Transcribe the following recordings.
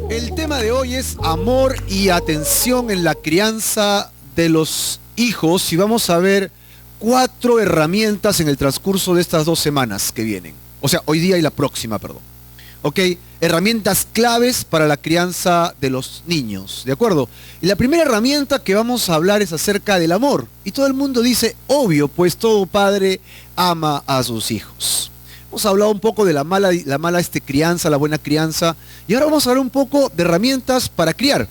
El tema de hoy es amor y atención en la crianza de los hijos y vamos a ver 4 herramientas en el transcurso de estas 2 semanas que vienen. O sea, hoy día y la próxima, perdón. ¿Ok? Herramientas claves para la crianza de los niños, ¿de acuerdo? Y la primera herramienta que vamos a hablar es acerca del amor. Y todo el mundo dice, obvio, pues todo padre ama a sus hijos. Hemos hablado un poco de la mala crianza, la buena crianza, y ahora vamos a hablar un poco de herramientas para criar.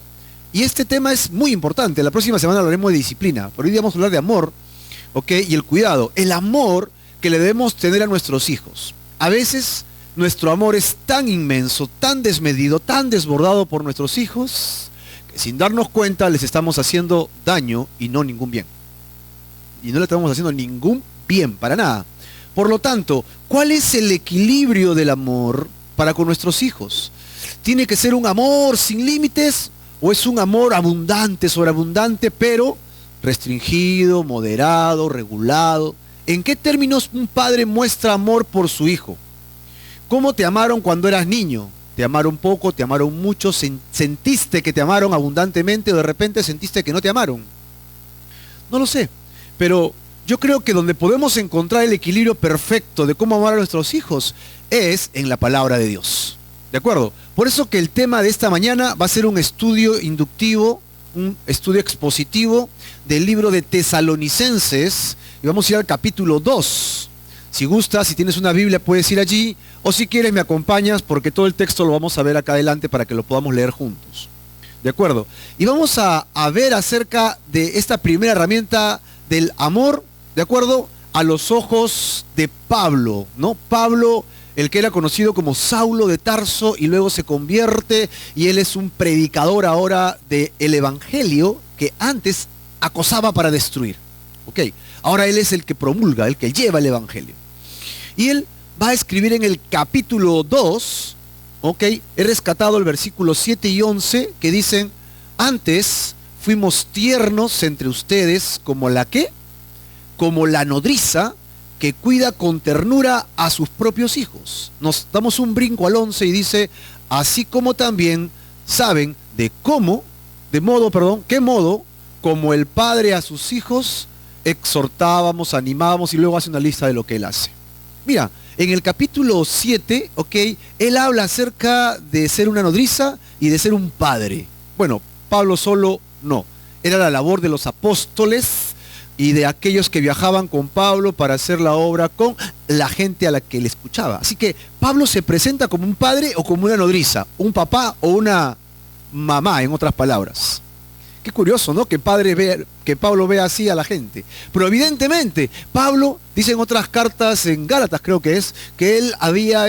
Y este tema es muy importante. La próxima semana hablaremos de disciplina, pero hoy día vamos a hablar de amor, ¿ok? Y el cuidado, el amor que le debemos tener a nuestros hijos. A veces nuestro amor es tan inmenso, tan desmedido, tan desbordado por nuestros hijos, que sin darnos cuenta les estamos haciendo daño y no ningún bien. Y no le estamos haciendo ningún bien, para nada. Por lo tanto, ¿cuál es el equilibrio del amor para con nuestros hijos? ¿Tiene que ser un amor sin límites o es un amor abundante, sobreabundante, pero restringido, moderado, regulado? ¿En qué términos un padre muestra amor por su hijo? ¿Cómo te amaron cuando eras niño? ¿Te amaron poco? ¿Te amaron mucho? ¿Sentiste que te amaron abundantemente o de repente sentiste que no te amaron? No lo sé, pero yo creo que donde podemos encontrar el equilibrio perfecto de cómo amar a nuestros hijos es en la palabra de Dios. ¿De acuerdo? Por eso que el tema de esta mañana va a ser un estudio inductivo, un estudio expositivo del libro de Tesalonicenses, y vamos a ir al capítulo 2. Si gustas, si tienes una Biblia puedes ir allí, o si quieres me acompañas porque todo el texto lo vamos a ver acá adelante para que lo podamos leer juntos. ¿De acuerdo? Y vamos a ver acerca de esta primera herramienta del amor, ¿de acuerdo? A los ojos de Pablo, ¿no? Pablo, el que era conocido como Saulo de Tarso y luego se convierte y él es un predicador ahora del evangelio que antes acosaba para destruir. ¿Ok? Ahora él es el que promulga, el que lleva el evangelio. Y él va a escribir en el capítulo 2, ¿ok? He rescatado el versículo 7 y 11 que dicen, antes fuimos tiernos entre ustedes como la ¿qué? Como la nodriza que cuida con ternura a sus propios hijos. Nos damos un brinco al 11 y dice, así como también saben qué modo, como el padre a sus hijos, exhortábamos, animábamos y luego hace una lista de lo que él hace. Mira, en el capítulo 7, ok, él habla acerca de ser una nodriza y de ser un padre. Bueno, Pablo solo no. Era la labor de los apóstoles y de aquellos que viajaban con Pablo para hacer la obra con la gente a la que le escuchaba. Así que Pablo se presenta como un padre o como una nodriza, un papá o una mamá, en otras palabras. Qué curioso, ¿no? Que Pablo vea así a la gente. Pero evidentemente, Pablo, dice en otras cartas, en Gálatas creo que es, que él había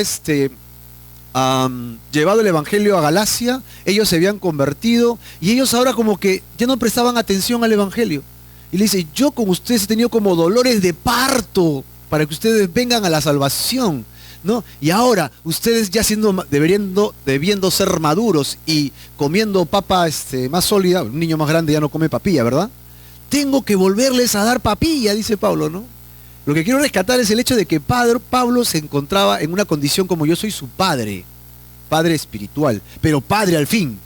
llevado el evangelio a Galacia, ellos se habían convertido y ellos ahora como que ya no prestaban atención al evangelio. Y le dice, yo con ustedes he tenido como dolores de parto para que ustedes vengan a la salvación, ¿no? Y ahora, ustedes ya debiendo ser maduros y comiendo papa más sólida, un niño más grande ya no come papilla, ¿verdad? Tengo que volverles a dar papilla, dice Pablo, ¿no? Lo que quiero rescatar es el hecho de que Pablo se encontraba en una condición como yo soy su padre espiritual, pero padre al fin.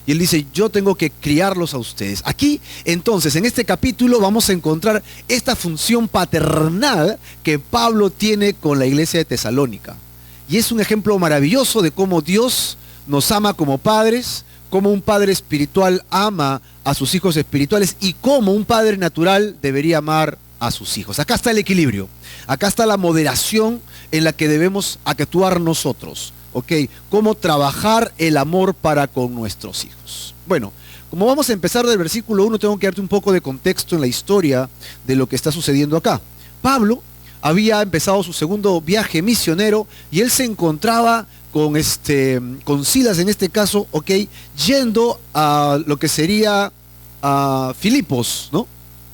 Y él dice, yo tengo que criarlos a ustedes. Aquí, entonces, en este capítulo vamos a encontrar esta función paternal que Pablo tiene con la iglesia de Tesalónica. Y es un ejemplo maravilloso de cómo Dios nos ama como padres, cómo un padre espiritual ama a sus hijos espirituales y cómo un padre natural debería amar a sus hijos. Acá está el equilibrio. Acá está la moderación en la que debemos actuar nosotros. ¿Ok? Cómo trabajar el amor para con nuestros hijos. Bueno, como vamos a empezar del versículo 1, tengo que darte un poco de contexto en la historia de lo que está sucediendo acá. Pablo había empezado su segundo viaje misionero y él se encontraba con Silas en este caso, ¿ok? Yendo a lo que sería a Filipos, ¿no?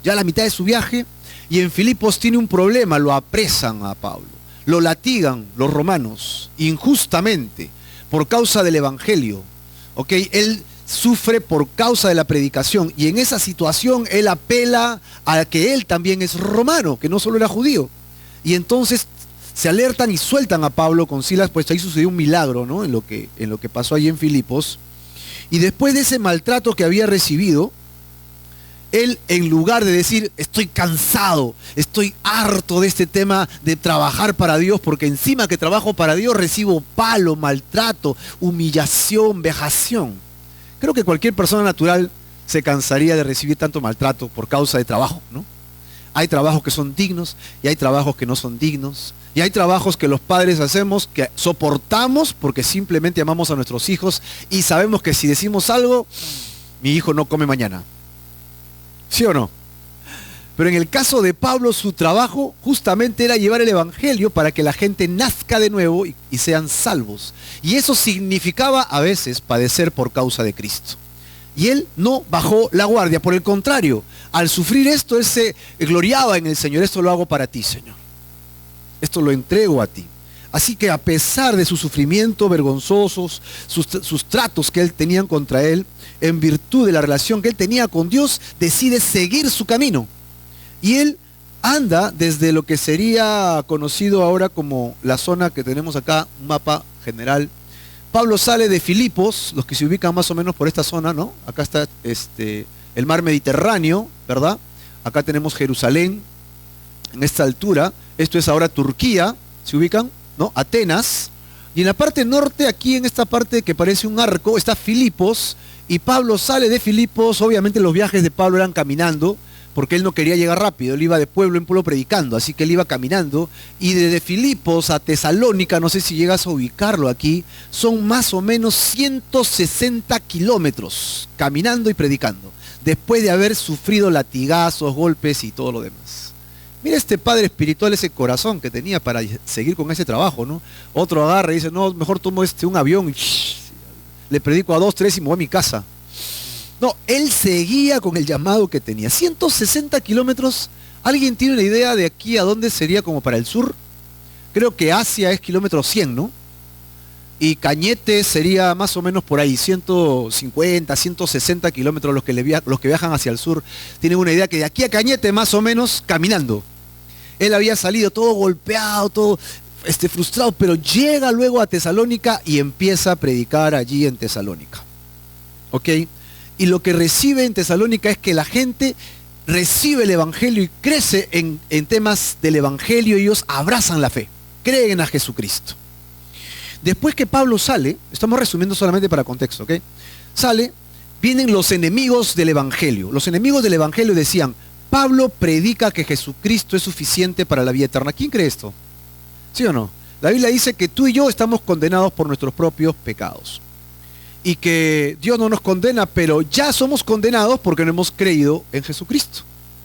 Ya a la mitad de su viaje y en Filipos tiene un problema, lo apresan a Pablo. Lo latigan los romanos injustamente por causa del evangelio. ¿Ok? Él sufre por causa de la predicación y en esa situación él apela a que él también es romano, que no solo era judío. Y entonces se alertan y sueltan a Pablo con Silas, pues ahí sucedió un milagro, ¿no? En lo que pasó allí en Filipos. Y después de ese maltrato que había recibido, él, en lugar de decir, estoy cansado, estoy harto de este tema de trabajar para Dios, porque encima que trabajo para Dios recibo palo, maltrato, humillación, vejación. Creo que cualquier persona natural se cansaría de recibir tanto maltrato por causa de trabajo, ¿no? Hay trabajos que son dignos y hay trabajos que no son dignos. Y hay trabajos que los padres hacemos, que soportamos porque simplemente amamos a nuestros hijos y sabemos que si decimos algo, mi hijo no come mañana. ¿Sí o no? Pero en el caso de Pablo, su trabajo justamente era llevar el evangelio para que la gente nazca de nuevo y sean salvos. Y eso significaba a veces padecer por causa de Cristo. Y él no bajó la guardia, por el contrario, al sufrir esto, él se gloriaba en el Señor. Esto lo hago para ti, Señor. Esto lo entrego a ti. Así que a pesar de su sufrimiento vergonzosos, sus tratos que él tenía contra él, en virtud de la relación que él tenía con Dios, decide seguir su camino. Y él anda desde lo que sería conocido ahora como la zona que tenemos acá, un mapa general. Pablo sale de Filipos, los que se ubican más o menos por esta zona, ¿no? Acá está el mar Mediterráneo, ¿verdad? Acá tenemos Jerusalén, en esta altura. Esto es ahora Turquía, ¿se ubican? ¿No? Atenas. Y en la parte norte, aquí en esta parte que parece un arco, está Filipos. Y Pablo sale de Filipos. Obviamente los viajes de Pablo eran caminando, porque él no quería llegar rápido, él iba de pueblo en pueblo predicando, así que él iba caminando, y desde Filipos a Tesalónica, no sé si llegas a ubicarlo aquí, son más o menos 160 kilómetros, caminando y predicando, después de haber sufrido latigazos, golpes y todo lo demás. Mira este padre espiritual, ese corazón que tenía para seguir con ese trabajo, ¿no? Otro agarra y dice, no, mejor tomo un avión y le predico a 2, 3 y me voy a mi casa. No, él seguía con el llamado que tenía. 160 kilómetros. ¿Alguien tiene una idea de aquí a dónde sería como para el sur? Creo que Asia es kilómetro 100, ¿no? Y Cañete sería más o menos por ahí, 150, 160 kilómetros los que viajan hacia el sur. Tienen una idea que de aquí a Cañete más o menos caminando. Él había salido todo golpeado, todo frustrado, pero llega luego a Tesalónica y empieza a predicar allí en Tesalónica. ¿Ok? Y lo que recibe en Tesalónica es que la gente recibe el evangelio y crece en temas del evangelio. Ellos abrazan la fe, creen a Jesucristo. Después que Pablo sale, estamos resumiendo solamente para contexto, ¿ok? Sale, vienen los enemigos del evangelio. Los enemigos del evangelio decían, Pablo predica que Jesucristo es suficiente para la vida eterna. ¿Quién cree esto? ¿Sí o no? La Biblia dice que tú y yo estamos condenados por nuestros propios pecados. Y que Dios no nos condena, pero ya somos condenados porque no hemos creído en Jesucristo,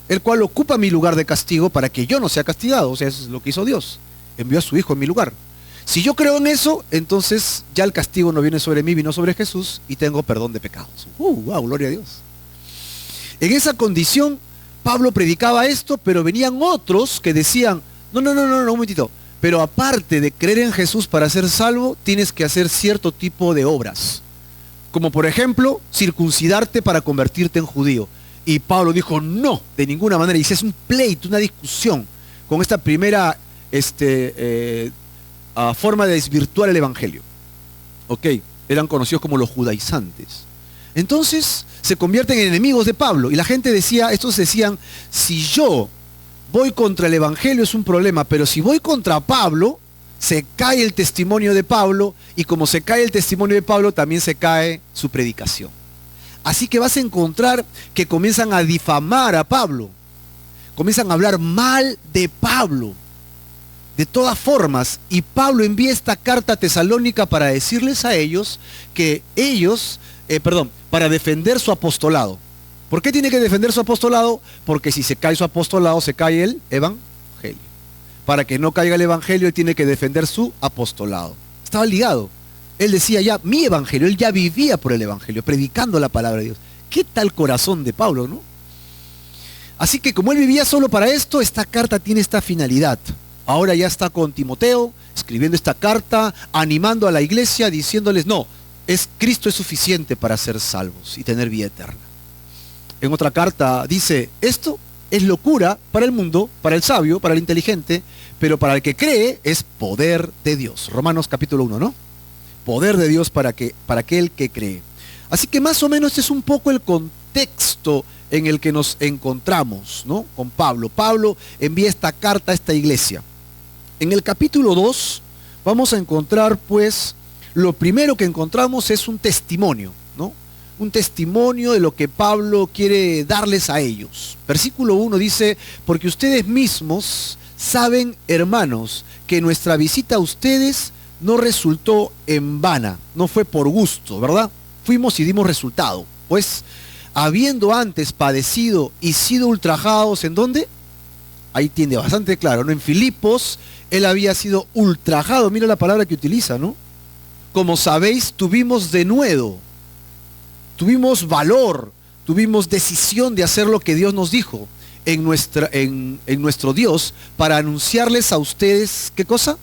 el cual ocupa mi lugar de castigo para que yo no sea castigado. O sea, eso es lo que hizo Dios. Envió a su Hijo en mi lugar. Si yo creo en eso, entonces ya el castigo no viene sobre mí, vino sobre Jesús y tengo perdón de pecados. ¡Wow! Gloria a Dios. En esa condición, Pablo predicaba esto, pero venían otros que decían, no, un momentito. Pero aparte de creer en Jesús para ser salvo, tienes que hacer cierto tipo de obras. Como por ejemplo, circuncidarte para convertirte en judío. Y Pablo dijo, no, de ninguna manera. Y es un pleito, una discusión con esta primera forma de desvirtuar el evangelio. Ok, eran conocidos como los judaizantes. Entonces se convierten en enemigos de Pablo. Y la gente decía, estos decían, si yo voy contra el evangelio es un problema, pero si voy contra Pablo, se cae el testimonio de Pablo, y como se cae el testimonio de Pablo, también se cae su predicación. Así que vas a encontrar que comienzan a difamar a Pablo, comienzan a hablar mal de Pablo, de todas formas, y Pablo envía esta carta a Tesalónica para decirles a ellos que para defender su apostolado. ¿Por qué tiene que defender su apostolado? Porque si se cae su apostolado, se cae el evangelio. Para que no caiga el evangelio, él tiene que defender su apostolado. Estaba ligado. Él decía ya, mi evangelio, él ya vivía por el evangelio, predicando la palabra de Dios. ¿Qué tal corazón de Pablo, no? Así que como él vivía solo para esto, esta carta tiene esta finalidad. Ahora ya está con Timoteo, escribiendo esta carta, animando a la iglesia, diciéndoles, no, Cristo es suficiente para ser salvos y tener vida eterna. En otra carta dice, esto es locura para el mundo, para el sabio, para el inteligente, pero para el que cree es poder de Dios. Romanos capítulo 1, ¿no? Poder de Dios para aquel que cree. Así que más o menos este es un poco el contexto en el que nos encontramos, ¿no? Con Pablo. Pablo envía esta carta a esta iglesia. En el capítulo 2 vamos a encontrar, pues, lo primero que encontramos es un testimonio, ¿no? Un testimonio de lo que Pablo quiere darles a ellos. Versículo 1 dice, porque ustedes mismos saben, hermanos, que nuestra visita a ustedes no resultó en vana, no fue por gusto, ¿verdad? Fuimos y dimos resultado. Pues, habiendo antes padecido y sido ultrajados, ¿en dónde? Ahí tiene bastante claro, ¿no? En Filipos, él había sido ultrajado, mira la palabra que utiliza, ¿no? Como sabéis, tuvimos denuedo, tuvimos valor, tuvimos decisión de hacer lo que Dios nos dijo en nuestro Dios para anunciarles a ustedes, ¿qué cosa?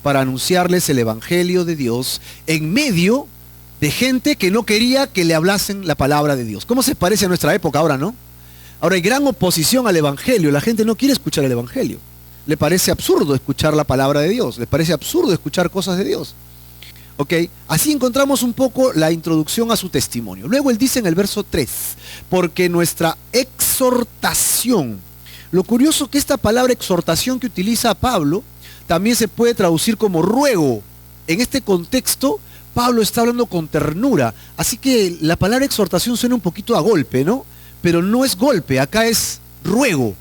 Para anunciarles el evangelio de Dios en medio de gente que no quería que le hablasen la palabra de Dios. ¿Cómo se parece a nuestra época ahora, no? Ahora hay gran oposición al evangelio, la gente no quiere escuchar el evangelio. Le parece absurdo escuchar la palabra de Dios, le parece absurdo escuchar cosas de Dios. ¿Ok? Así encontramos un poco la introducción a su testimonio. Luego él dice en el verso 3, porque nuestra exhortación, lo curioso que esta palabra exhortación que utiliza Pablo, también se puede traducir como ruego. En este contexto, Pablo está hablando con ternura, así que la palabra exhortación suena un poquito a golpe, ¿no? Pero no es golpe, acá es ruego.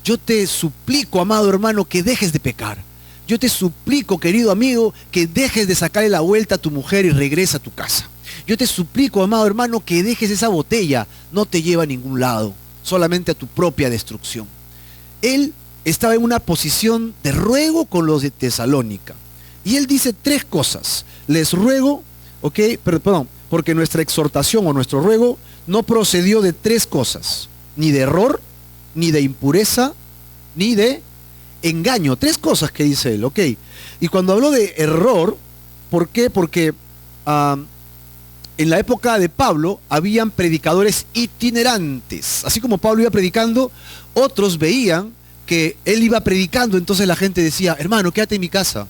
Yo te suplico, amado hermano, que dejes de pecar. Yo te suplico, querido amigo, que dejes de sacarle la vuelta a tu mujer y regresa a tu casa. Yo te suplico, amado hermano, que dejes esa botella, no te lleva a ningún lado, solamente a tu propia destrucción. Él estaba en una posición de ruego con los de Tesalónica. Y él dice 3 cosas. Les ruego, porque nuestra exhortación o nuestro ruego no procedió de 3 cosas. Ni de error, ni de impureza, ni de engaño. 3 cosas que dice él, Y cuando habló de error, ¿por qué? Porque en la época de Pablo habían predicadores itinerantes. Así como Pablo iba predicando, otros veían que él iba predicando, entonces la gente decía, hermano, quédate en mi casa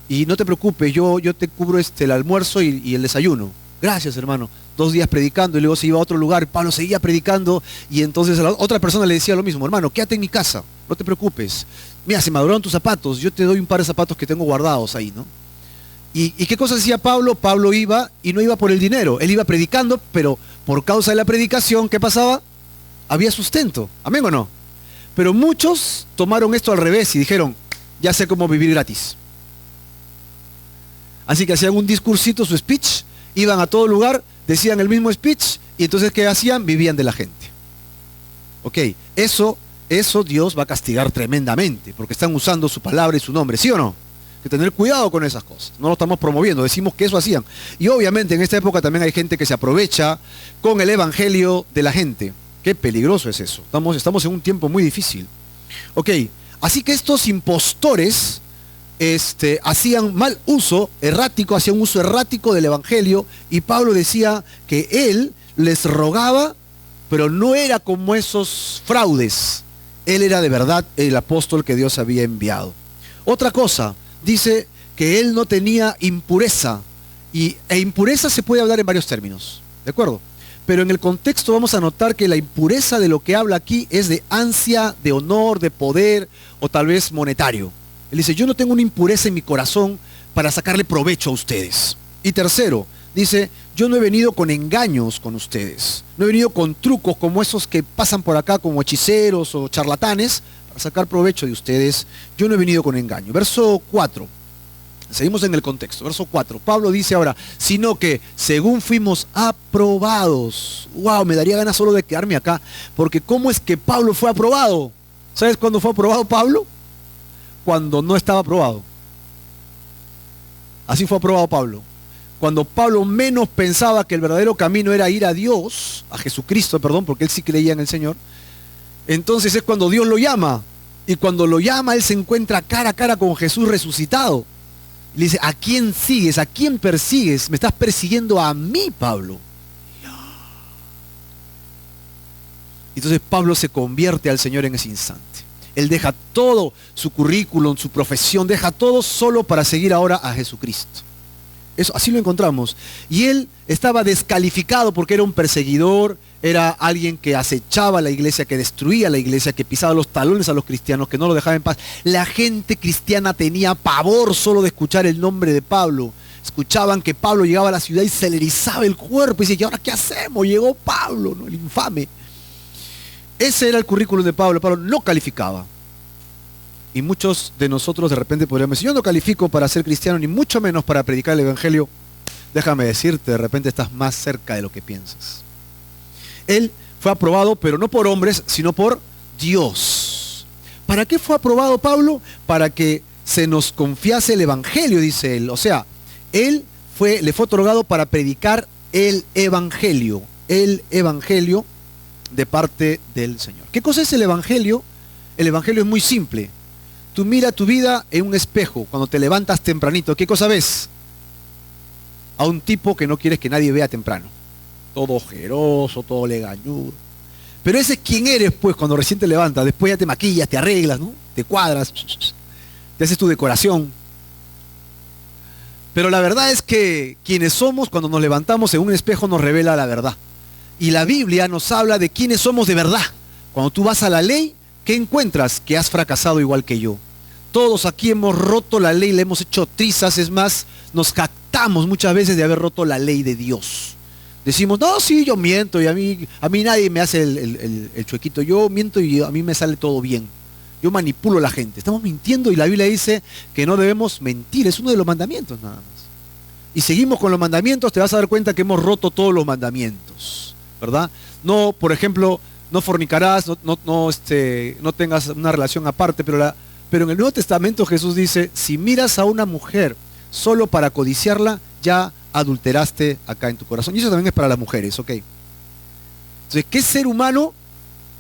y no te preocupes, yo te cubro el almuerzo y el desayuno. Gracias, hermano. 2 días predicando y luego se iba a otro lugar, Pablo seguía predicando y entonces a la otra persona le decía lo mismo, hermano, quédate en mi casa, no te preocupes. Mira, se me adoraron tus zapatos, yo te doy un par de zapatos que tengo guardados ahí, ¿no? ¿Y qué cosa decía Pablo? Pablo iba y no iba por el dinero, él iba predicando, pero por causa de la predicación, ¿qué pasaba? Había sustento, ¿amén o no? Pero muchos tomaron esto al revés y dijeron, ya sé cómo vivir gratis. Así que hacían un discursito, su speech, iban a todo lugar, decían el mismo speech, y entonces ¿qué hacían? Vivían de la gente. Eso Dios va a castigar tremendamente, porque están usando su palabra y su nombre, ¿sí o no? Hay que tener cuidado con esas cosas, no lo estamos promoviendo, decimos que eso hacían. Y obviamente en esta época también hay gente que se aprovecha con el evangelio de la gente. Qué peligroso es eso. Estamos en un tiempo muy difícil. Así que estos impostores hacían mal uso, hacían un uso errático del evangelio, y Pablo decía que él les rogaba, pero no era como esos fraudes. Él era de verdad el apóstol que Dios había enviado. Otra cosa, dice que él no tenía impureza, e impureza se puede hablar en varios términos, ¿de acuerdo? Pero en el contexto vamos a notar que la impureza de lo que habla aquí es de ansia, de honor, de poder o tal vez monetario. Él dice, yo no tengo una impureza en mi corazón para sacarle provecho a ustedes. Y tercero, dice, yo no he venido con engaños con ustedes. No he venido con trucos como esos que pasan por acá como hechiceros o charlatanes para sacar provecho de ustedes. Yo no he venido con engaño. Verso 4. Seguimos en el contexto, verso 4. Pablo dice ahora, sino que según fuimos aprobados. Wow, me daría ganas solo de quedarme acá, porque ¿cómo es que Pablo fue aprobado? ¿Sabes cuándo fue aprobado Pablo? Cuando no estaba aprobado. Así fue aprobado Pablo. Cuando Pablo menos pensaba que el verdadero camino era ir a Dios, a Jesucristo, perdón, porque él sí creía en el Señor, entonces es cuando Dios lo llama. Y cuando lo llama, él se encuentra cara a cara con Jesús resucitado. Le dice, ¿a quién sigues? ¿A quién persigues? Me estás persiguiendo a mí, Pablo. Entonces Pablo se convierte al Señor en ese instante. Él deja todo su currículum, su profesión, deja todo solo para seguir ahora a Jesucristo. Eso, así lo encontramos. Y él estaba descalificado porque era un perseguidor, era alguien que acechaba a la iglesia, que destruía la iglesia, que pisaba los talones a los cristianos, que no lo dejaba en paz. La gente cristiana tenía pavor solo de escuchar el nombre de Pablo. Escuchaban que Pablo llegaba a la ciudad y se le erizaba el cuerpo y decía, ¿y ahora qué hacemos? Llegó Pablo, ¿no? El infame. Ese era el currículum de Pablo. Pablo no calificaba. Y muchos de nosotros de repente podríamos decir, yo no califico para ser cristiano, ni mucho menos para predicar el evangelio. Déjame decirte, de repente estás más cerca de lo que piensas. Él fue aprobado, pero no por hombres, sino por Dios. ¿Para qué fue aprobado Pablo? Para que se nos confiase el evangelio, dice él. O sea, le fue otorgado para predicar el evangelio de parte del Señor. ¿Qué cosa es el evangelio? El evangelio es muy simple. Tú mira tu vida en un espejo cuando te levantas tempranito. ¿Qué cosa ves? A un tipo que no quieres que nadie vea temprano. Todo ojeroso, todo legañudo. Pero ese es quien eres, pues, cuando recién te levantas. Después ya te maquillas, te arreglas, ¿no? Te cuadras, te haces tu decoración. Pero la verdad es que quienes somos cuando nos levantamos en un espejo nos revela la verdad. Y la Biblia nos habla de quiénes somos de verdad. Cuando tú vas a la ley, ¿qué encuentras? Que has fracasado igual que yo. Todos aquí hemos roto la ley, le hemos hecho trizas, es más, nos jactamos muchas veces de haber roto la ley de Dios. Decimos, no, sí, yo miento y a mí nadie me hace el chuequito. Yo miento y a mí me sale todo bien. Yo manipulo a la gente. Estamos mintiendo y la Biblia dice que no debemos mentir. Es uno de los mandamientos nada más. Y seguimos con los mandamientos, te vas a dar cuenta que hemos roto todos los mandamientos, ¿verdad? No, por ejemplo, no fornicarás, no tengas una relación aparte, pero en el Nuevo Testamento Jesús dice, si miras a una mujer solo para codiciarla, ya adulteraste acá en tu corazón. Y eso también es para las mujeres, ¿ok? Entonces, ¿qué ser humano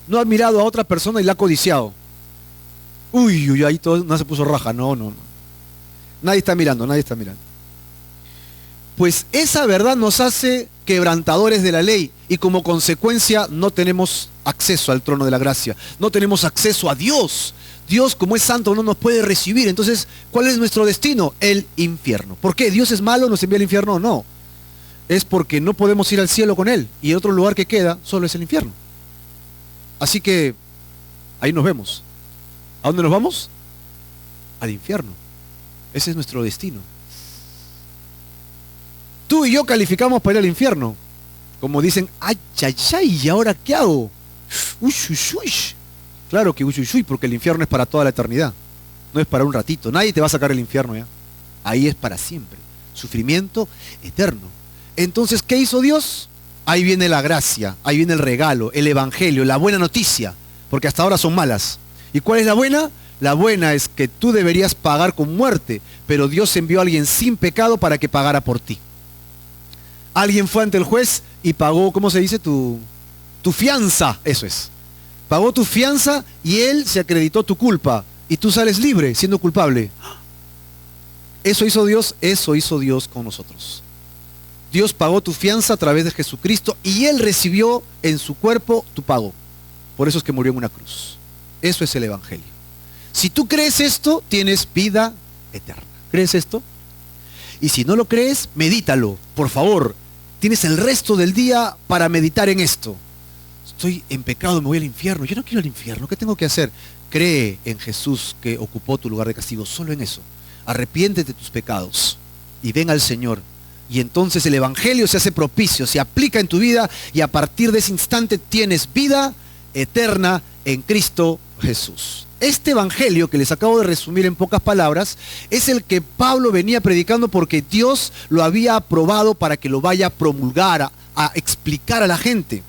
no ha mirado a otra persona y la ha codiciado? Uy, ahí todo no se puso raja, no. Nadie está mirando. Pues esa verdad nos hace quebrantadores de la ley y como consecuencia no tenemos acceso al trono de la gracia, no tenemos acceso a Dios. Dios, como es santo, no nos puede recibir. Entonces, ¿cuál es nuestro destino? El infierno. ¿Por qué? ¿Dios es malo? ¿Nos envía al infierno? No. Es porque no podemos ir al cielo con Él y el otro lugar que queda solo es el infierno. Así que ahí nos vemos. ¿A dónde nos vamos? Al infierno. Ese es nuestro destino. Tú y yo calificamos para ir al infierno. Como dicen, ay, ¿y ahora qué hago? Uy. Claro que uy, porque el infierno es para toda la eternidad. No es para un ratito. Nadie te va a sacar el infierno ya. Ahí es para siempre. Sufrimiento eterno. Entonces, ¿qué hizo Dios? Ahí viene la gracia, ahí viene el regalo, el evangelio, la buena noticia. Porque hasta ahora son malas. ¿Y cuál es la buena? La buena es que tú deberías pagar con muerte, pero Dios envió a alguien sin pecado para que pagara por ti. Alguien fue ante el juez y pagó, ¿cómo se dice? Tu fianza, eso es. Pagó tu fianza y él se acreditó tu culpa. Y tú sales libre, siendo culpable. Eso hizo Dios con nosotros. Dios pagó tu fianza a través de Jesucristo y Él recibió en su cuerpo tu pago. Por eso es que murió en una cruz. Eso es el evangelio. Si tú crees esto, tienes vida eterna. ¿Crees esto? Y si no lo crees, medítalo, por favor. Tienes el resto del día para meditar en esto. Estoy en pecado, me voy al infierno. Yo no quiero al infierno, ¿qué tengo que hacer? Cree en Jesús que ocupó tu lugar de castigo, solo en eso. Arrepiéntete de tus pecados y ven al Señor. Y entonces el evangelio se hace propicio, se aplica en tu vida y a partir de ese instante tienes vida eterna en Cristo Jesús. Este evangelio que les acabo de resumir en pocas palabras es el que Pablo venía predicando porque Dios lo había aprobado para que lo vaya a promulgar, a explicar a la gente.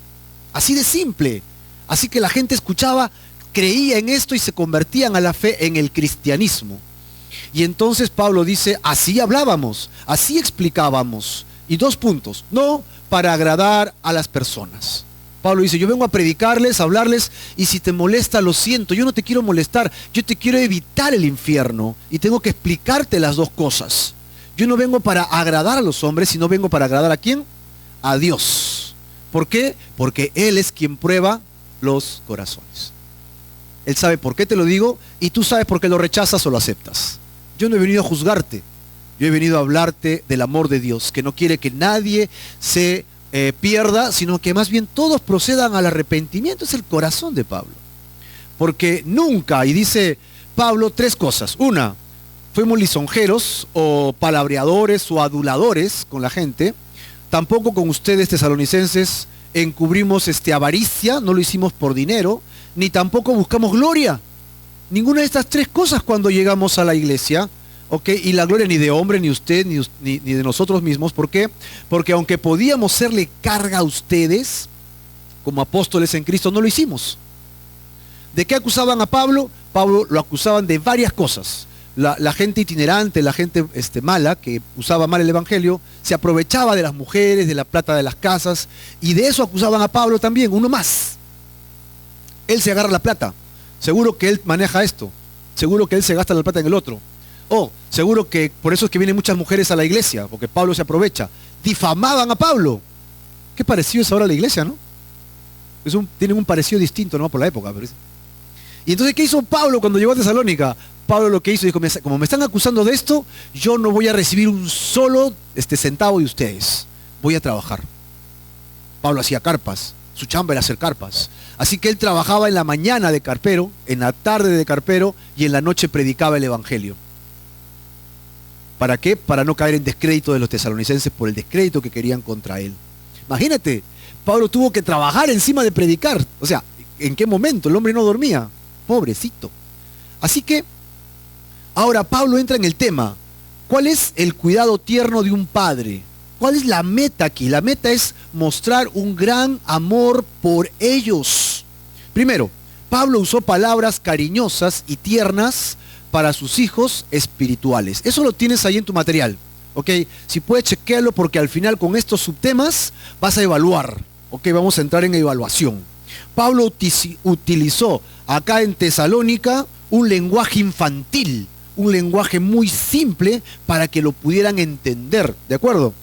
Así de simple. Así que la gente escuchaba, creía en esto y se convertían a la fe en el cristianismo. Y entonces Pablo dice, así hablábamos, así explicábamos. Y 2 puntos, no para agradar a las personas. Pablo dice, yo vengo a predicarles, a hablarles, y si te molesta, lo siento, yo no te quiero molestar, yo te quiero evitar el infierno, y tengo que explicarte las 2 cosas. Yo no vengo para agradar a los hombres, sino vengo para agradar ¿a quién? A Dios. ¿Por qué? Porque Él es quien prueba los corazones. Él sabe por qué te lo digo, y tú sabes por qué lo rechazas o lo aceptas. Yo no he venido a juzgarte, Yo he venido a hablarte del amor de Dios, que no quiere que nadie se pierda, sino que más bien todos procedan al arrepentimiento. Es el corazón de Pablo. Porque nunca, y dice Pablo 3 cosas. Una, fuimos lisonjeros o palabreadores o aduladores con la gente. Tampoco con ustedes, tesalonicenses, encubrimos avaricia, no lo hicimos por dinero, ni tampoco buscamos gloria. Ninguna de estas 3 cosas cuando llegamos a la iglesia, ¿ok? Y la gloria ni de hombre, ni usted, ni de nosotros mismos. ¿Por qué? Porque aunque podíamos serle carga a ustedes, como apóstoles en Cristo, no lo hicimos. ¿De qué acusaban a Pablo? Pablo lo acusaban de varias cosas. La gente itinerante, la gente mala, que usaba mal el evangelio, se aprovechaba de las mujeres, de la plata de las casas, y de eso acusaban a Pablo también, uno más. Él se agarra la plata, seguro que él maneja esto, seguro que él se gasta la plata en el otro. Seguro que por eso es que vienen muchas mujeres a la iglesia, porque Pablo se aprovecha. Difamaban a Pablo. Qué parecido es ahora la iglesia, ¿no? Tienen un parecido distinto, ¿no? Por la época. Pero y entonces, ¿qué hizo Pablo cuando llegó a Tesalónica? Pablo lo que hizo, dijo, como me están acusando de esto, yo no voy a recibir un solo centavo de ustedes. Voy a trabajar. Pablo hacía carpas, su chamba era hacer carpas. Así que él trabajaba en la mañana de carpero, en la tarde de carpero, y en la noche predicaba el evangelio. ¿Para qué? Para no caer en descrédito de los tesalonicenses por el descrédito que querían contra él. Imagínate, Pablo tuvo que trabajar encima de predicar. O sea, ¿en qué momento? El hombre no dormía. Pobrecito. Así que, ahora Pablo entra en el tema. ¿Cuál es el cuidado tierno de un padre? ¿Cuál es la meta aquí? La meta es mostrar un gran amor por ellos. Primero, Pablo usó palabras cariñosas y tiernas para sus hijos espirituales. Eso lo tienes ahí en tu material, ¿ok? Si puedes, chequearlo porque al final con estos subtemas vas a evaluar, ¿ok? Vamos a entrar en evaluación. Pablo utilizó acá en Tesalónica un lenguaje infantil, un lenguaje muy simple para que lo pudieran entender, ¿de acuerdo?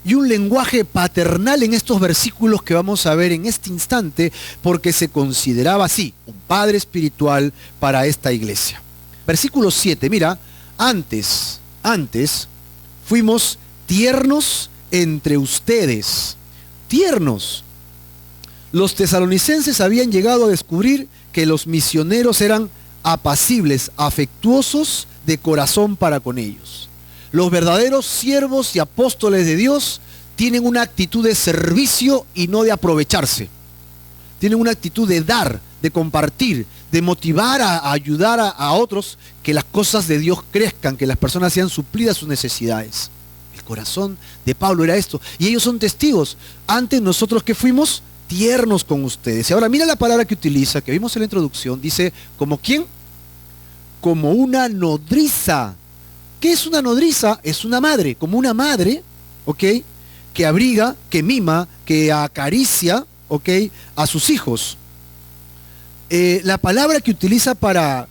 Y un lenguaje paternal en estos versículos que vamos a ver en este instante, porque se consideraba así, un padre espiritual para esta iglesia. Versículo 7, mira, antes fuimos tiernos entre ustedes. Tiernos. Los tesalonicenses habían llegado a descubrir que los misioneros eran apacibles, afectuosos de corazón para con ellos. Los verdaderos siervos y apóstoles de Dios tienen una actitud de servicio y no de aprovecharse. Tienen una actitud de dar, de compartir, de motivar a ayudar a otros, que las cosas de Dios crezcan, que las personas sean suplidas sus necesidades. El corazón de Pablo era esto. Y ellos son testigos. Antes nosotros que fuimos tiernos con ustedes. Y ahora mira la palabra que utiliza, que vimos en la introducción. Dice, ¿como quién? Como una nodriza. ¿Qué es una nodriza? Es una madre, como una madre, ¿ok? Que abriga, que mima, que acaricia, ¿ok? A sus hijos. La palabra que utiliza para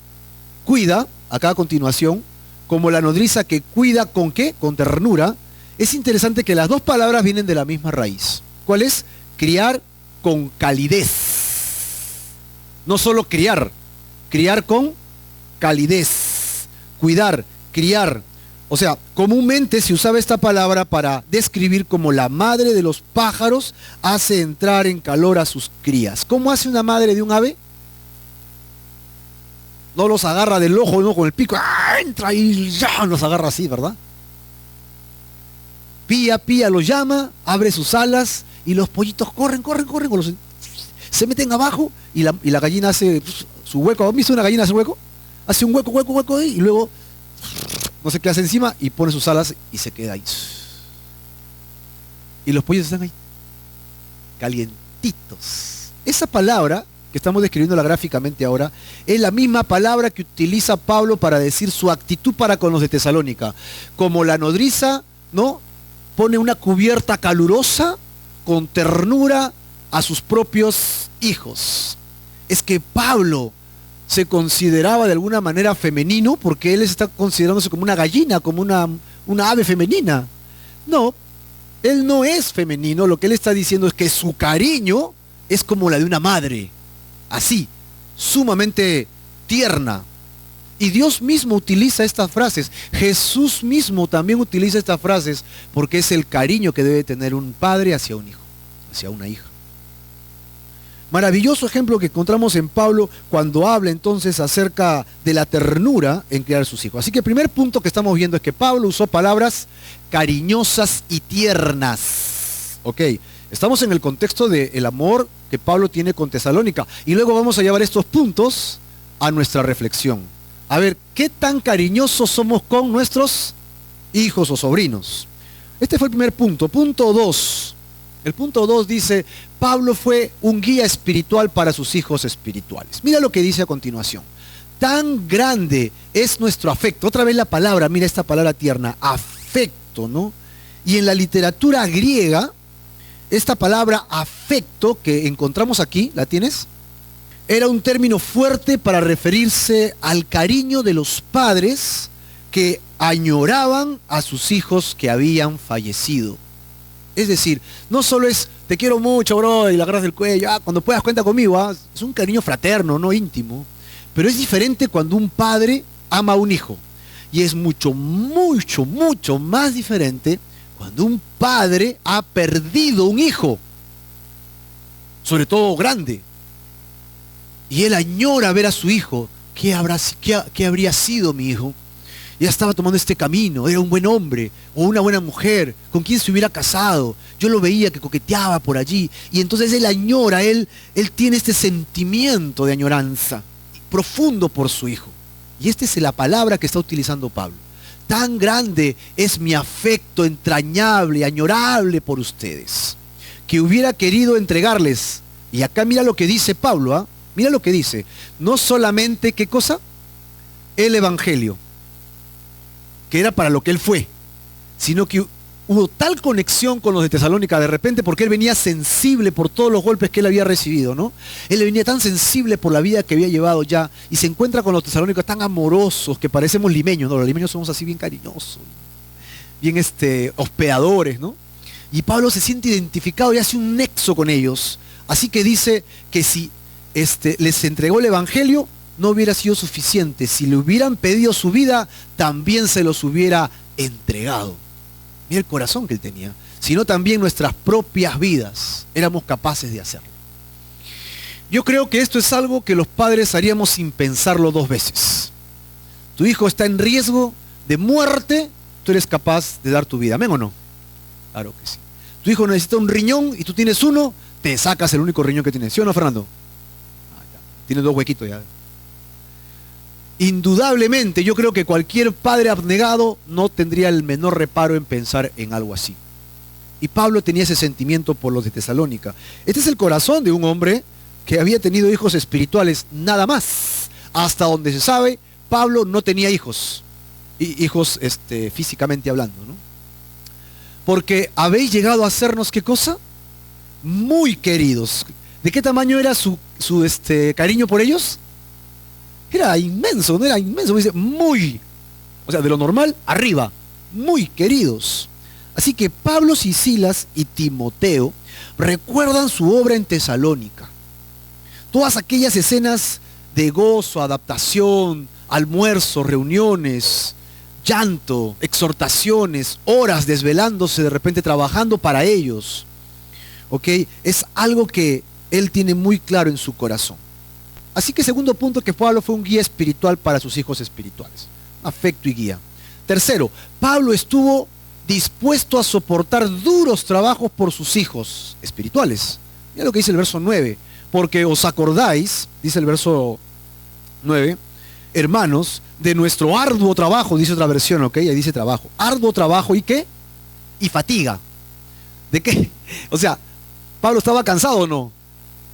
cuida, acá a continuación, como la nodriza que cuida con ¿qué? Con ternura. Es interesante que las dos palabras vienen de la misma raíz. ¿Cuál es? Criar con calidez. No solo criar con calidez. Cuidar, criar. O sea, comúnmente se usaba esta palabra para describir cómo la madre de los pájaros hace entrar en calor a sus crías. ¿Cómo hace una madre de un ave? No los agarra del ojo, no con el pico, entra y ya los agarra así, ¿verdad? Pía, los llama, abre sus alas y los pollitos corren, se meten abajo y la gallina hace su hueco. ¿Han visto una gallina hacer hueco? Hace un hueco ahí y luego no sé qué hace encima y pone sus alas y se queda ahí. Y los pollos están ahí, calientitos. Esa palabra que estamos describiéndola gráficamente ahora, es la misma palabra que utiliza Pablo para decir su actitud para con los de Tesalónica. Como la nodriza, ¿no? Pone una cubierta calurosa con ternura a sus propios hijos. Es que Pablo se consideraba de alguna manera femenino porque él está considerándose como una gallina, como una ave femenina. No, él no es femenino, lo que él está diciendo es que su cariño es como la de una madre. Así, sumamente tierna. Y Dios mismo utiliza estas frases. Jesús mismo también utiliza estas frases porque es el cariño que debe tener un padre hacia un hijo, hacia una hija. Maravilloso ejemplo que encontramos en Pablo cuando habla entonces acerca de la ternura en criar a sus hijos. Así que el primer punto que estamos viendo es que Pablo usó palabras cariñosas y tiernas. Ok, estamos en el contexto del amor que Pablo tiene con Tesalónica. Y luego vamos a llevar estos puntos a nuestra reflexión. A ver, ¿qué tan cariñosos somos con nuestros hijos o sobrinos? Este fue el primer punto. Punto 2. El punto 2 dice, Pablo fue un guía espiritual para sus hijos espirituales. Mira lo que dice a continuación. Tan grande es nuestro afecto. Otra vez la palabra, mira esta palabra tierna, afecto, ¿no? Y en la literatura griega, esta palabra afecto que encontramos aquí, ¿la tienes? Era un término fuerte para referirse al cariño de los padres que añoraban a sus hijos que habían fallecido. Es decir, no solo es, te quiero mucho, bro, y la agarras del cuello, cuando puedas cuenta conmigo, es un cariño fraterno, no íntimo. Pero es diferente cuando un padre ama a un hijo. Y es mucho, mucho, mucho más diferente cuando un padre ha perdido un hijo, sobre todo grande. Y él añora ver a su hijo. ¿Qué habría sido mi hijo? Ya estaba tomando este camino, era un buen hombre o una buena mujer, con quien se hubiera casado. Yo lo veía que coqueteaba por allí. Y entonces él añora, él tiene este sentimiento de añoranza profundo por su hijo. Y esta es la palabra que está utilizando Pablo. Tan grande es mi afecto entrañable, añorable por ustedes, que hubiera querido entregarles. Y acá mira lo que dice Pablo, mira lo que dice. No solamente, ¿qué cosa? El evangelio, que era para lo que él fue, sino que hubo tal conexión con los de Tesalónica de repente, porque él venía sensible por todos los golpes que él había recibido, ¿no? Él venía tan sensible por la vida que había llevado ya, y se encuentra con los tesalónicos tan amorosos que parecemos limeños, ¿no? Los limeños somos así bien cariñosos, bien hospedadores, ¿no? Y Pablo se siente identificado y hace un nexo con ellos, así que dice que si les entregó el evangelio, no hubiera sido suficiente. Si le hubieran pedido su vida, también se los hubiera entregado. Mira el corazón que él tenía. Sino también nuestras propias vidas éramos capaces de hacerlo. Yo creo que esto es algo que los padres haríamos sin pensarlo dos veces. Tu hijo está en riesgo de muerte, tú eres capaz de dar tu vida. ¿Amén o no? Claro que sí. Tu hijo necesita un riñón y tú tienes uno, te sacas el único riñón que tienes. ¿Sí o no, Fernando? Tienes dos huequitos ya. Indudablemente, yo creo que cualquier padre abnegado no tendría el menor reparo en pensar en algo así. Y Pablo tenía ese sentimiento por los de Tesalónica. Este es el corazón de un hombre que había tenido hijos espirituales, nada más. Hasta donde se sabe, Pablo no tenía hijos. Hijos físicamente hablando, ¿no? Porque habéis llegado a sernos, ¿qué cosa? Muy queridos. ¿De qué tamaño era su cariño por ellos? Era inmenso, no era inmenso, dice muy, o sea, de lo normal, arriba, muy queridos. Así que Pablo y Silas y Timoteo recuerdan su obra en Tesalónica. Todas aquellas escenas de gozo, adaptación, almuerzo, reuniones, llanto, exhortaciones, horas desvelándose, de repente trabajando para ellos. ¿Ok? Es algo que él tiene muy claro en su corazón. Así que segundo punto, que Pablo fue un guía espiritual para sus hijos espirituales. Afecto y guía. Tercero, Pablo estuvo dispuesto a soportar duros trabajos por sus hijos espirituales. Mira lo que dice el verso 9. Porque os acordáis, dice el verso 9, hermanos, de nuestro arduo trabajo, dice otra versión, ¿ok? Ahí dice trabajo. Arduo trabajo, ¿y qué? Y fatiga. ¿De qué? O sea, ¿Pablo estaba cansado o no?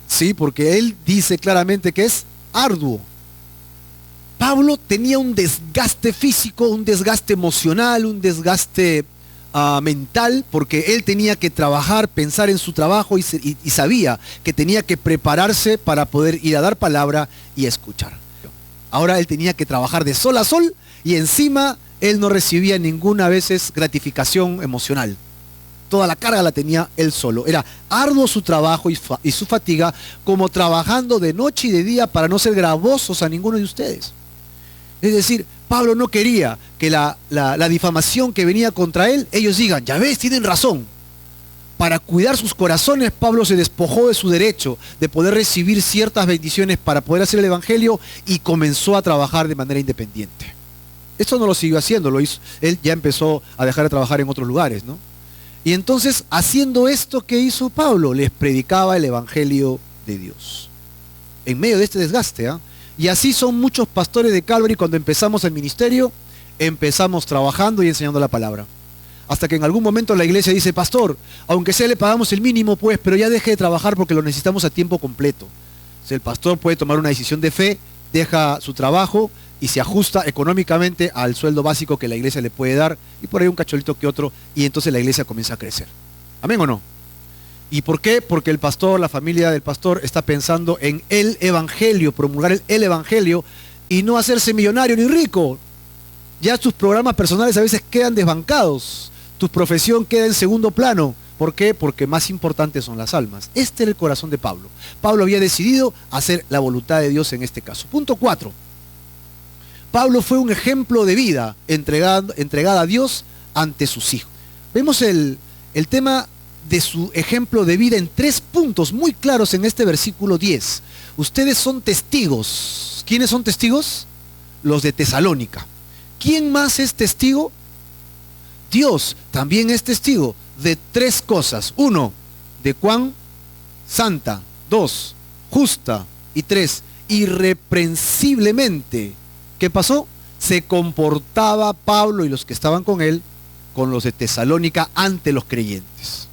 Sí, porque él dice claramente que es arduo. Pablo tenía un desgaste físico, un desgaste emocional, un desgaste mental, porque él tenía que trabajar, pensar en su trabajo y sabía que tenía que prepararse para poder ir a dar palabra y escuchar. Ahora él tenía que trabajar de sol a sol y encima él no recibía ninguna veces gratificación emocional. Toda la carga la tenía él solo. Era arduo su trabajo y su fatiga, como trabajando de noche y de día para no ser gravosos a ninguno de ustedes. Es decir, Pablo no quería que la difamación que venía contra él, ellos digan, ya ves, tienen razón. Para cuidar sus corazones, Pablo se despojó de su derecho de poder recibir ciertas bendiciones para poder hacer el evangelio y comenzó a trabajar de manera independiente. Esto no lo siguió haciendo, lo hizo, él ya empezó a dejar de trabajar en otros lugares, ¿no? Y entonces, haciendo esto, ¿qué hizo Pablo? Les predicaba el evangelio de Dios. En medio de este desgaste, ¿ah? Y así son muchos pastores de Calvary. Cuando empezamos el ministerio, empezamos trabajando y enseñando la palabra. Hasta que en algún momento la iglesia dice, pastor, aunque sea le pagamos el mínimo, pues, pero ya deje de trabajar porque lo necesitamos a tiempo completo. O sea, el pastor puede tomar una decisión de fe, deja su trabajo y se ajusta económicamente al sueldo básico que la iglesia le puede dar, y por ahí un cacholito que otro, y entonces la iglesia comienza a crecer. ¿Amén o no? ¿Y por qué? Porque el pastor, la familia del pastor, está pensando en el evangelio, promulgar el evangelio, y no hacerse millonario ni rico. Ya tus programas personales a veces quedan desbancados, tu profesión queda en segundo plano. ¿Por qué? Porque más importantes son las almas. Este era el corazón de Pablo. Pablo había decidido hacer la voluntad de Dios en este caso. Punto 4. Pablo fue un ejemplo de vida entregada a Dios ante sus hijos. Vemos el tema de su ejemplo de vida en 3 puntos muy claros en este versículo 10. Ustedes son testigos. ¿Quiénes son testigos? Los de Tesalónica. ¿Quién más es testigo? Dios también es testigo de 3 cosas. 1, de cuán santa. 2, justa. Y 3, irreprensiblemente. ¿Qué pasó? Se comportaba Pablo y los que estaban con él, con los de Tesalónica, ante los creyentes.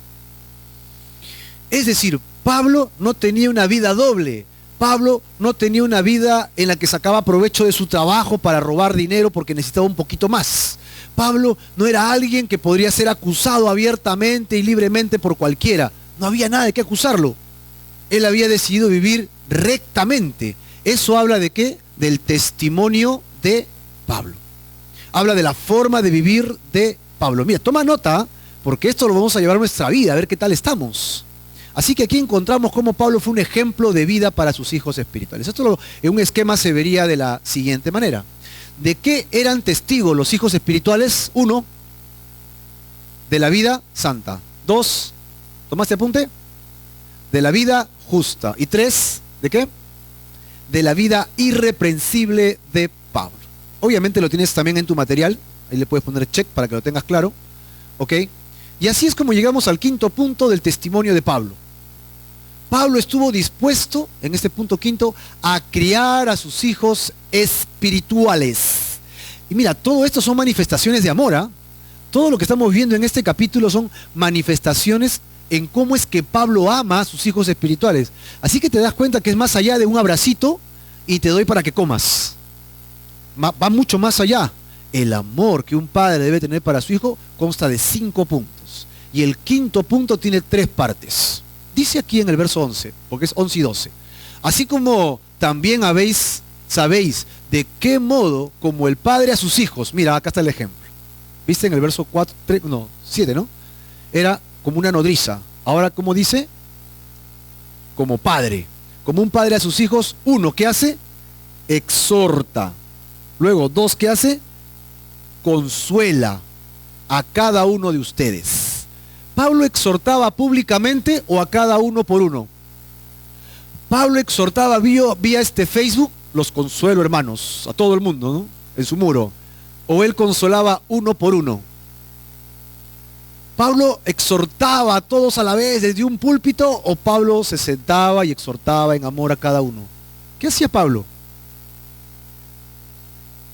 Es decir, Pablo no tenía una vida doble. Pablo no tenía una vida en la que sacaba provecho de su trabajo para robar dinero porque necesitaba un poquito más. Pablo no era alguien que podría ser acusado abiertamente y libremente por cualquiera. No había nada de qué acusarlo. Él había decidido vivir rectamente. ¿Eso habla de qué? Del testimonio de Pablo. Habla de la forma de vivir de Pablo. Mira, toma nota, porque esto lo vamos a llevar a nuestra vida, a ver qué tal estamos. Así que aquí encontramos cómo Pablo fue un ejemplo de vida para sus hijos espirituales. Esto en un esquema se vería de la siguiente manera. ¿De qué eran testigos los hijos espirituales? 1, de la vida santa. 2, ¿tomaste apunte? De la vida justa. Y 3, ¿de qué? De la vida irreprensible de Pablo. Obviamente lo tienes también en tu material. Ahí le puedes poner check para que lo tengas claro. ¿Ok? Y así es como llegamos al 5.º punto del testimonio de Pablo. Pablo estuvo dispuesto, en este punto 5, a criar a sus hijos espirituales. Y mira, todo esto son manifestaciones de amor, ¿eh? Todo lo que estamos viendo en este capítulo son manifestaciones en cómo es que Pablo ama a sus hijos espirituales. Así que te das cuenta que es más allá de un abracito y te doy para que comas. Va mucho más allá. El amor que un padre debe tener para su hijo consta de 5 puntos. Y el 5.º punto tiene 3 partes. Dice aquí en el verso 11, porque es 11 y 12. Así como también sabéis de qué modo como el padre a sus hijos. Mira, acá está el ejemplo. ¿Viste en el verso 7, ¿no? Era como una nodriza. Ahora, ¿cómo dice? Como padre. Como un padre a sus hijos. 1, ¿qué hace? Exhorta. Luego, 2, ¿qué hace? Consuela a cada uno de ustedes. ¿Pablo exhortaba públicamente o a cada uno por uno? Pablo exhortaba vía este Facebook, los consuelo hermanos, a todo el mundo, ¿no? En su muro. O él consolaba uno por uno. ¿Pablo exhortaba a todos a la vez desde un púlpito o Pablo se sentaba y exhortaba en amor a cada uno? ¿Qué hacía Pablo?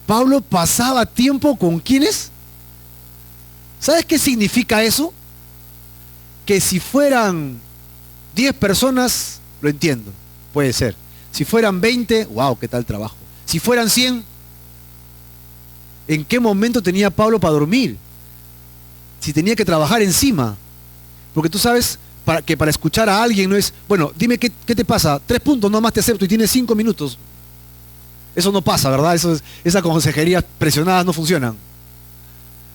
Pablo pasaba tiempo con ¿quiénes? ¿Sabes qué significa eso? Que si fueran 10 personas, lo entiendo, puede ser. Si fueran 20, wow, qué tal trabajo. Si fueran 100, ¿en qué momento tenía Pablo para dormir? Si tenía que trabajar encima. Porque tú sabes que para escuchar a alguien no es, bueno, dime qué te pasa, 3 puntos, nomás te acepto y tienes 5 minutos. Eso no pasa, ¿verdad? Esas consejerías presionadas no funcionan.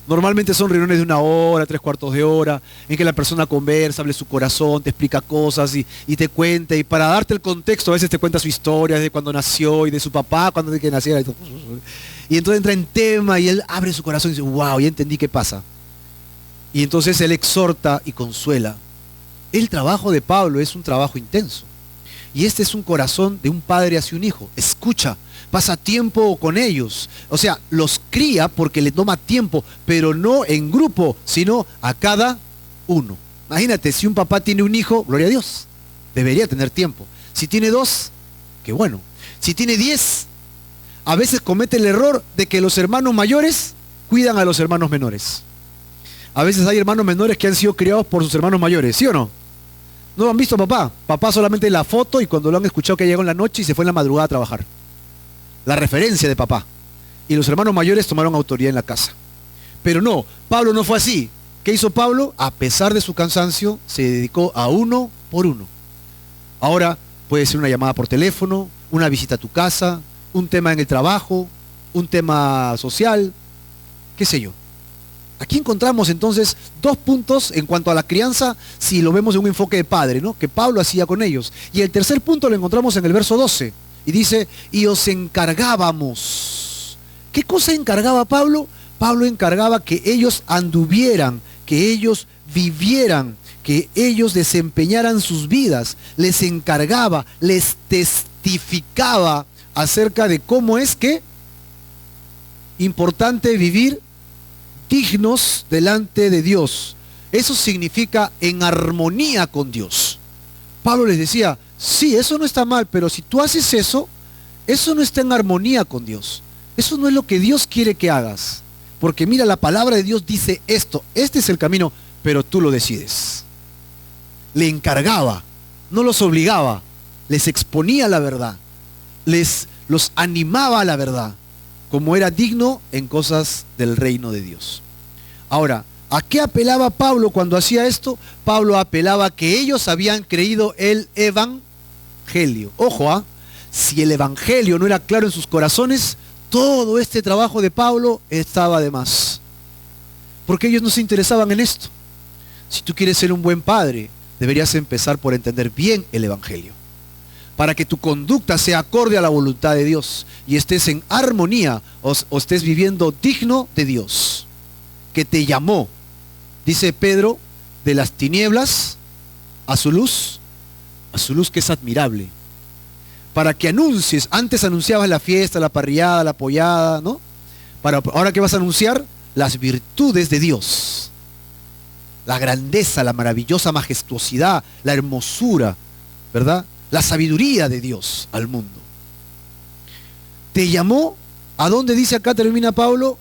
Normalmente son reuniones de 1 hora, 3/4 de hora, en que la persona conversa, abre su corazón, te explica cosas y te cuenta. Y para darte el contexto, a veces te cuenta su historia de cuando nació y de su papá, cuando de que naciera. Y entonces entra en tema y él abre su corazón y dice, wow, ya entendí qué pasa. Y entonces él exhorta y consuela. El trabajo de Pablo es un trabajo intenso. Y este es un corazón de un padre hacia un hijo. Escucha, pasa tiempo con ellos. O sea, los cría porque le toma tiempo, pero no en grupo, sino a cada uno. Imagínate, si un papá tiene un hijo, gloria a Dios, debería tener tiempo. Si tiene 2, qué bueno. Si tiene 10, a veces comete el error de que los hermanos mayores cuidan a los hermanos menores. A veces hay hermanos menores que han sido criados por sus hermanos mayores, ¿sí o no? ¿No han visto a papá? Papá solamente la foto y cuando lo han escuchado que llegó en la noche y se fue en la madrugada a trabajar. La referencia de papá. Y los hermanos mayores tomaron autoridad en la casa. Pero no, Pablo no fue así. ¿Qué hizo Pablo? A pesar de su cansancio, se dedicó a uno por uno. Ahora puede ser una llamada por teléfono, una visita a tu casa, un tema en el trabajo, un tema social, qué sé yo. Aquí encontramos entonces 2 puntos en cuanto a la crianza, si lo vemos en un enfoque de padre, ¿no? Que Pablo hacía con ellos. Y el tercer punto lo encontramos en el verso 12. Y dice, y os encargábamos. ¿Qué cosa encargaba Pablo? Pablo encargaba que ellos anduvieran, que ellos vivieran, que ellos desempeñaran sus vidas. Les encargaba, les testificaba acerca de cómo es que importante vivir dignos delante de Dios. Eso significa en armonía con Dios. Pablo les decía, sí, eso no está mal, pero si tú haces eso, eso no está en armonía con Dios. Eso no es lo que Dios quiere que hagas. Porque mira, la palabra de Dios dice esto, este es el camino, pero tú lo decides. Le encargaba, no los obligaba, les exponía la verdad, los animaba a la verdad, como era digno en cosas del reino de Dios. Ahora, ¿a qué apelaba Pablo cuando hacía esto? Pablo apelaba que ellos habían creído el evangelio. Ojo, si el evangelio no era claro en sus corazones, todo este trabajo de Pablo estaba de más. Porque ellos no se interesaban en esto. Si tú quieres ser un buen padre, deberías empezar por entender bien el evangelio, para que tu conducta sea acorde a la voluntad de Dios y estés en armonía o estés viviendo digno de Dios, que te llamó, dice Pedro, de las tinieblas a su luz que es admirable, para que anuncies. Antes anunciabas la fiesta, la parrillada, la pollada, ¿no? Ahora que vas a anunciar las virtudes de Dios, la grandeza, la maravillosa majestuosidad, la hermosura, ¿verdad? La sabiduría de Dios al mundo. Te llamó, ¿a dónde dice acá termina Pablo?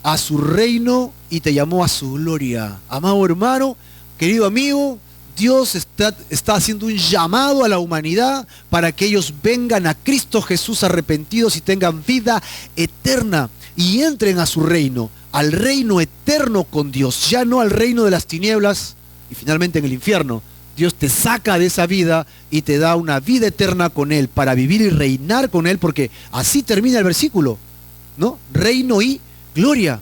A su reino y te llamó a su gloria. Amado hermano, querido amigo, Dios está haciendo un llamado a la humanidad para que ellos vengan a Cristo Jesús arrepentidos y tengan vida eterna y entren a su reino, al reino eterno con Dios, ya no al reino de las tinieblas y finalmente en el infierno. Dios te saca de esa vida y te da una vida eterna con Él para vivir y reinar con Él, porque así termina el versículo, ¿no? Reino y gloria.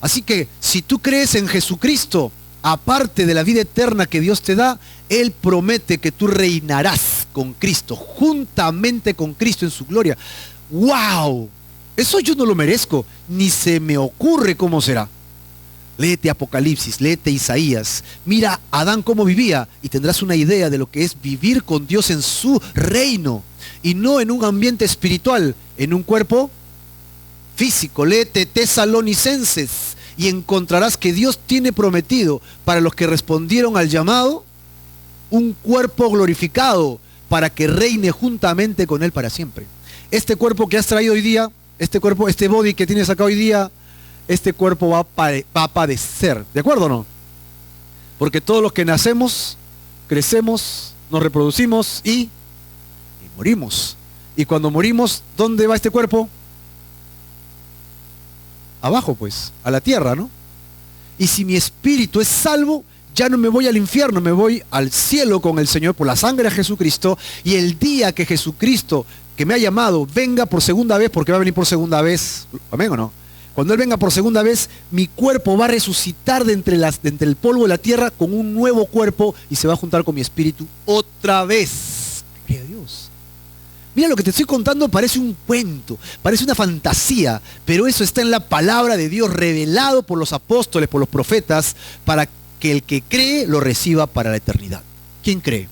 Así que si tú crees en Jesucristo, aparte de la vida eterna que Dios te da, Él promete que tú reinarás con Cristo, juntamente con Cristo en su gloria. ¡Wow! Eso yo no lo merezco, ni se me ocurre cómo será. Léete Apocalipsis, léete Isaías, mira a Adán cómo vivía y tendrás una idea de lo que es vivir con Dios en su reino y no en un ambiente espiritual, en un cuerpo físico. Léete Tesalonicenses y encontrarás que Dios tiene prometido para los que respondieron al llamado un cuerpo glorificado para que reine juntamente con Él para siempre. Este cuerpo que has traído hoy día, este body que tienes acá hoy día, este cuerpo va a padecer, ¿de acuerdo o no? Porque todos los que nacemos, crecemos, nos reproducimos y morimos. Y cuando morimos, ¿dónde va este cuerpo? Abajo pues, a la tierra, ¿no? Y si mi espíritu es salvo, ya no me voy al infierno, me voy al cielo con el Señor por la sangre de Jesucristo. Y el día que Jesucristo, que me ha llamado, venga por segunda vez, porque va a venir por segunda vez, ¿amén o no? Cuando Él venga por segunda vez, mi cuerpo va a resucitar de entre el polvo de la tierra con un nuevo cuerpo y se va a juntar con mi espíritu otra vez. Gloria a Dios. Mira, lo que te estoy contando parece un cuento, parece una fantasía, pero eso está en la palabra de Dios revelado por los apóstoles, por los profetas, para que el que cree lo reciba para la eternidad. ¿Quién cree?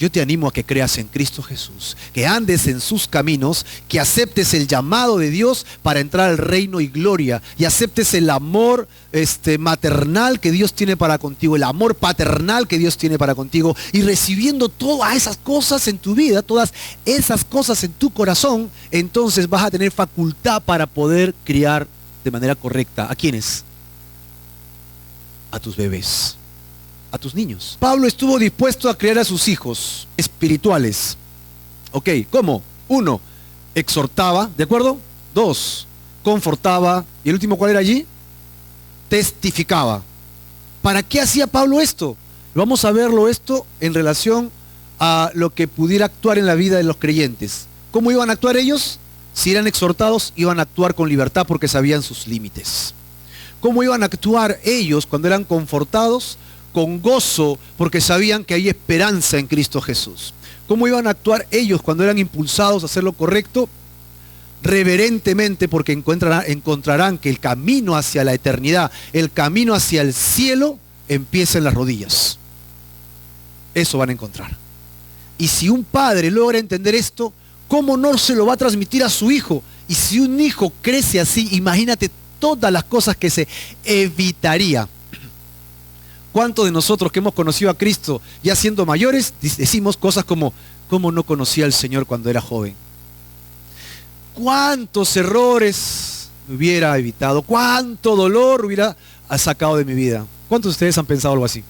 Yo te animo a que creas en Cristo Jesús, que andes en sus caminos, que aceptes el llamado de Dios para entrar al reino y gloria, y aceptes el amor maternal que Dios tiene para contigo, el amor paternal que Dios tiene para contigo, y recibiendo todas esas cosas en tu vida, todas esas cosas en tu corazón, entonces vas a tener facultad para poder criar de manera correcta. ¿A quiénes? A tus bebés, a tus niños. Pablo estuvo dispuesto a criar a sus hijos espirituales. Ok, ¿cómo? 1, exhortaba, ¿de acuerdo? 2, confortaba. ¿Y el último cuál era allí? Testificaba. ¿Para qué hacía Pablo esto? Vamos a verlo esto en relación a lo que pudiera actuar en la vida de los creyentes. ¿Cómo iban a actuar ellos? Si eran exhortados, iban a actuar con libertad porque sabían sus límites. ¿Cómo iban a actuar ellos cuando eran confortados? Con gozo, porque sabían que hay esperanza en Cristo Jesús. ¿Cómo iban a actuar ellos cuando eran impulsados a hacer lo correcto? Reverentemente, porque encontrarán que el camino hacia la eternidad, el camino hacia el cielo, empieza en las rodillas. Eso van a encontrar. Y si un padre logra entender esto, ¿cómo no se lo va a transmitir a su hijo? Y si un hijo crece así, imagínate todas las cosas que se evitaría. ¿Cuántos de nosotros que hemos conocido a Cristo ya siendo mayores decimos cosas como, ¿cómo no conocía al Señor cuando era joven? ¿Cuántos errores me hubiera evitado? ¿Cuánto dolor hubiera sacado de mi vida? ¿Cuántos de ustedes han pensado algo así?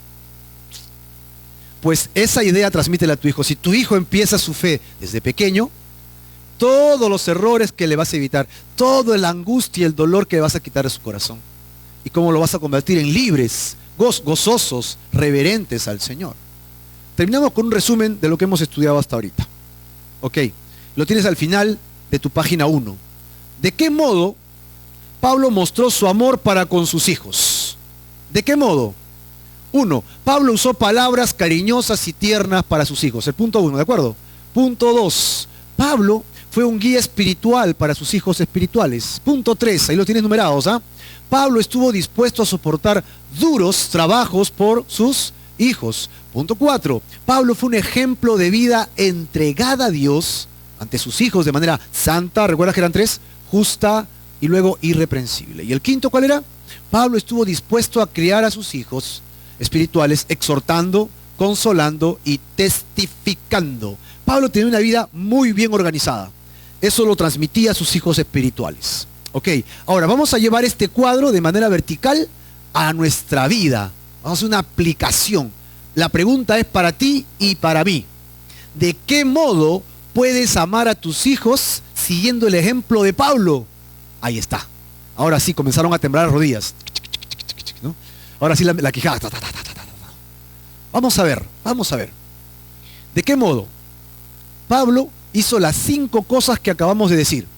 Pues esa idea transmítela a tu hijo. Si tu hijo empieza su fe desde pequeño, todos los errores que le vas a evitar, toda la angustia y el dolor que le vas a quitar de su corazón. Y cómo lo vas a convertir en libres, gozosos, reverentes al Señor. Terminamos con un resumen de lo que hemos estudiado hasta ahorita. Ok, lo tienes al final de tu página 1. ¿De qué modo Pablo mostró su amor para con sus hijos? ¿De qué modo? 1. Pablo usó palabras cariñosas y tiernas para sus hijos. El punto 1, ¿de acuerdo? Punto 2. Pablo fue un guía espiritual para sus hijos espirituales. Punto 3, ahí lo tienes numerados, ¿ah? Pablo estuvo dispuesto a soportar duros trabajos por sus hijos. Punto 4. Pablo fue un ejemplo de vida entregada a Dios ante sus hijos de manera santa, ¿recuerdas que eran 3? Justa y luego irreprensible. ¿Y el quinto cuál era? Pablo estuvo dispuesto a criar a sus hijos espirituales, exhortando, consolando y testificando. Pablo tenía una vida muy bien organizada. Eso lo transmitía a sus hijos espirituales. Ok, ahora vamos a llevar este cuadro de manera vertical a nuestra vida. Vamos a hacer una aplicación. La pregunta es para ti y para mí. ¿De qué modo puedes amar a tus hijos siguiendo el ejemplo de Pablo? Ahí está. Ahora sí, comenzaron a temblar las rodillas. ¿No? Ahora sí la quijada. Vamos a ver. ¿De qué modo? Pablo hizo las 5 cosas que acabamos de decir.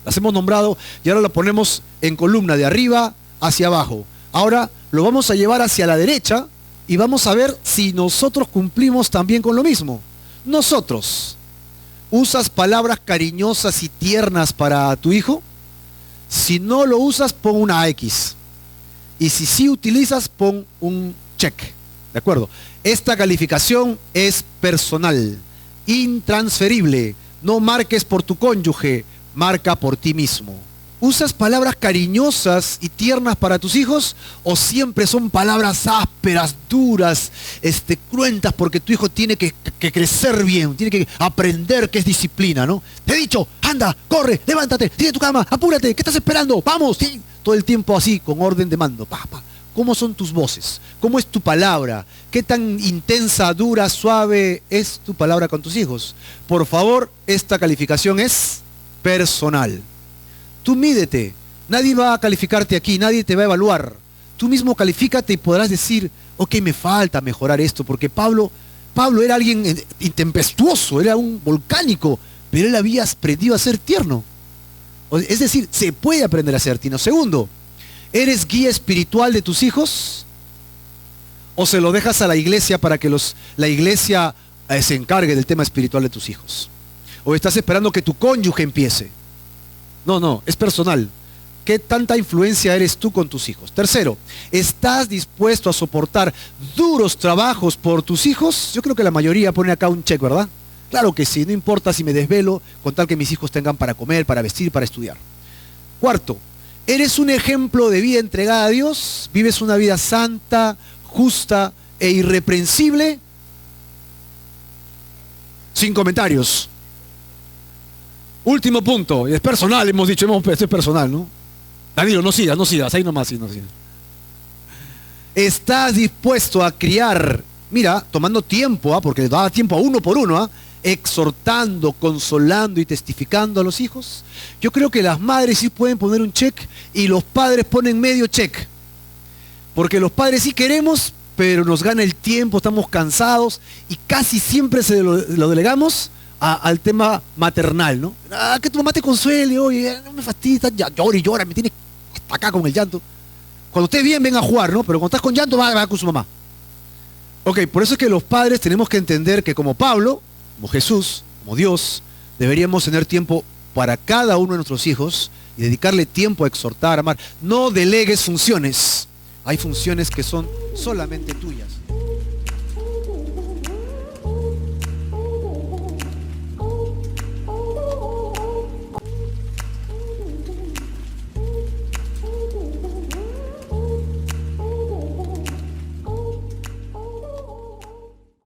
Las hemos nombrado y ahora lo ponemos en columna de arriba hacia abajo. Ahora lo vamos a llevar hacia la derecha y vamos a ver si nosotros cumplimos también con lo mismo. Nosotros, ¿usas palabras cariñosas y tiernas para tu hijo? Si no lo usas, pon una X. Y si sí utilizas, pon un check. ¿De acuerdo? Esta calificación es personal, intransferible. No marques por tu cónyuge, marca por ti mismo. ¿Usas palabras cariñosas y tiernas para tus hijos? ¿O siempre son palabras ásperas, duras, cruentas, porque tu hijo tiene que crecer bien, tiene que aprender qué es disciplina, ¿no? Te he dicho, anda, corre, levántate, sigue tu cama, apúrate, ¿qué estás esperando? ¡Vamos! ¿Sí? Todo el tiempo así, con orden de mando. ¿Cómo son tus voces? ¿Cómo es tu palabra? ¿Qué tan intensa, dura, suave es tu palabra con tus hijos? Por favor, esta calificación es personal. Tú mídete. Nadie va a calificarte aquí, nadie te va a evaluar. Tú mismo califícate y podrás decir, ok, me falta mejorar esto, porque Pablo era alguien intempestuoso, era un volcánico, pero él había aprendido a ser tierno. Es decir, se puede aprender a ser tino. Segundo, ¿eres guía espiritual de tus hijos? ¿O se lo dejas a la iglesia para que la iglesia se encargue del tema espiritual de tus hijos? ¿O estás esperando que tu cónyuge empiece? No, es personal. ¿Qué tanta influencia eres tú con tus hijos? Tercero, ¿estás dispuesto a soportar duros trabajos por tus hijos? Yo creo que la mayoría pone acá un check, ¿verdad? Claro que sí, no importa si me desvelo, con tal que mis hijos tengan para comer, para vestir, para estudiar. Cuarto, ¿eres un ejemplo de vida entregada a Dios? ¿Vives una vida santa, justa e irreprensible? Sin comentarios. Último punto, es personal, hemos dicho, esto es personal, ¿no? Danilo, no sigas, ahí nomás, sí, no sigas. ¿Estás dispuesto a criar, mira, tomando tiempo, porque da tiempo a uno por uno, exhortando, consolando y testificando a los hijos? Yo creo que las madres sí pueden poner un check y los padres ponen medio check. Porque los padres sí queremos, pero nos gana el tiempo, estamos cansados y casi siempre se lo delegamos al tema maternal, ¿no? Que tu mamá te consuele, oye, no me fastidies, llora y llora, me tienes acá con el llanto. Cuando estés bien, ven a jugar, ¿no? Pero cuando estás con llanto, va con su mamá. Ok, por eso es que los padres tenemos que entender que como Pablo, como Jesús, como Dios, deberíamos tener tiempo para cada uno de nuestros hijos y dedicarle tiempo a exhortar, a amar. No delegues funciones. Hay funciones que son solamente tuyas.